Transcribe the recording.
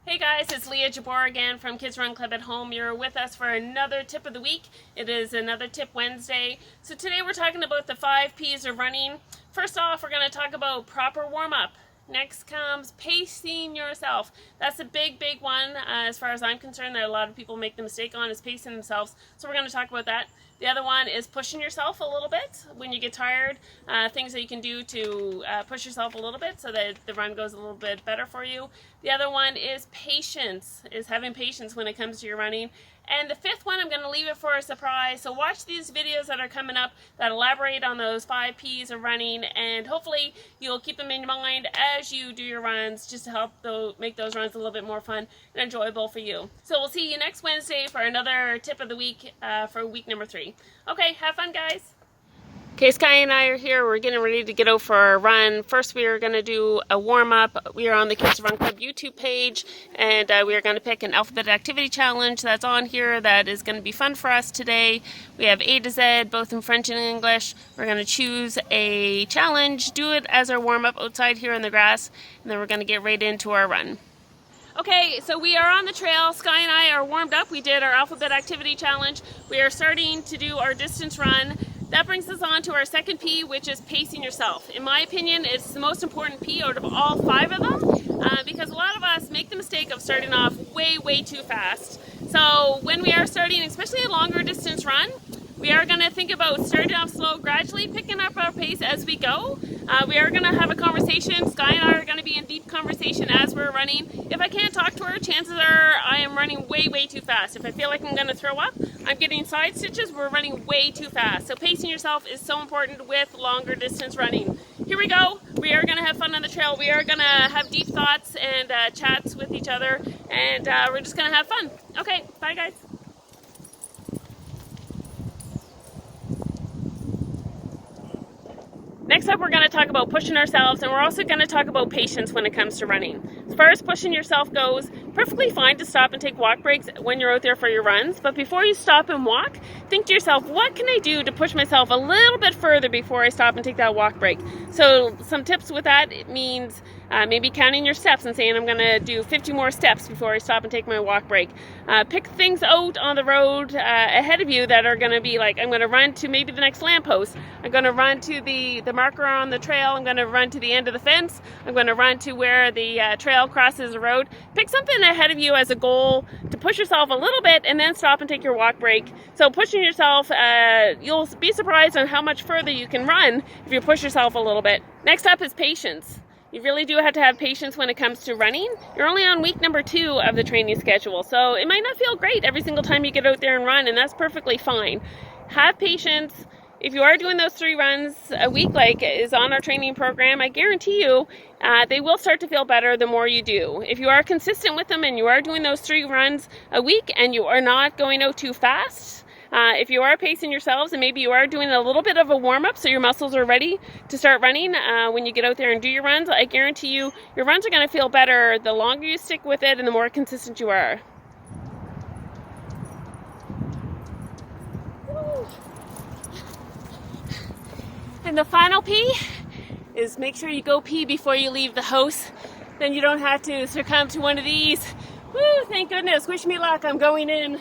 Hey guys, it's Leah Jabor again from Kids Run Club at Home. You're with us for another tip of the week. It is another tip Wednesday. So today we're talking about the 5 P's of running. First off, we're going to talk about proper warm-up. Next comes pacing yourself. That's a big one as far as I'm concerned that a lot of people make the mistake on is pacing themselves. So we're going to talk about that. The other one is pushing yourself a little bit when you get tired. Things that you can do to push yourself a little bit so that the run goes a little bit better for you. The other one is patience, is having patience when it comes to your running. And the fifth one, I'm going to leave it for a surprise. So watch these videos that are coming up that elaborate on those 5 P's of running, and hopefully you'll keep them in mind as you do your runs, just to help make those runs a little bit more fun and enjoyable for you. So we'll see you next Wednesday for another tip of the week for week number 3. Okay, have fun guys. Okay, Sky and I are here. We're getting ready to get out for our run. First, we are going to do a warm-up. We are on the Kids Run Club YouTube page, and we are going to pick an alphabet activity challenge that's on here that is going to be fun for us today. We have A to Z, both in French and English. We're going to choose a challenge, do it as our warm-up outside here in the grass, and then we're going to get right into our run. Okay, so we are on the trail. Sky and I are warmed up. We did our alphabet activity challenge. We are starting to do our distance run. That brings us on to our second P, which is pacing yourself. In my opinion, it's the most important P out of all 5 of them because a lot of us make the mistake of starting off way too fast. So when we are starting, especially a longer distance run, we are going to think about starting off slow, gradually picking up our pace as we go. We are going to have a conversation. Sky and I are going to be in deep conversation as we're running. If I can't talk to her, chances are I am running way too fast. If I feel like I'm going to throw up, I'm getting side stitches, we're running way too fast. So pacing yourself is so important with longer distance running. Here we go. We are going to have fun on the trail. We are going to have deep thoughts and chats with each other, and we're just going to have fun. Okay, bye guys. Next up, we're going to talk about pushing ourselves, and we're also going to talk about patience when it comes to running. As far as pushing yourself goes, perfectly fine to stop and take walk breaks when you're out there for your runs, but before you stop and walk, think to yourself, what can I do to push myself a little bit further before I stop and take that walk break? So some tips with that, it means maybe counting your steps and saying I'm going to do 50 more steps before I stop and take my walk break. Pick things out on the road ahead of you that are going to be like, I'm going to run to maybe the next lamppost, I'm going to run to the marker on the trail, I'm going to run to the end of the fence, I'm going to run to where the trail crosses the road. Pick something ahead of you as a goal to push yourself a little bit and then stop and take your walk break. So pushing yourself, you'll be surprised on how much further you can run if you push yourself a little bit. Next up is patience. You really do have to have patience when it comes to running. You're only on week number 2 of the training schedule, so it might not feel great every single time you get out there and run, and that's perfectly fine. Have patience. If you are doing those 3 runs a week like is on our training program, I guarantee you they will start to feel better the more you do. If you are consistent with them and you are doing those 3 runs a week and you are not going out too fast, if you are pacing yourselves and maybe you are doing a little bit of a warm-up so your muscles are ready to start running when you get out there and do your runs, I guarantee you your runs are going to feel better the longer you stick with it and the more consistent you are. And the final P is make sure you go pee before you leave the house. Then you don't have to succumb to one of these. Woo, thank goodness. Wish me luck. I'm going in.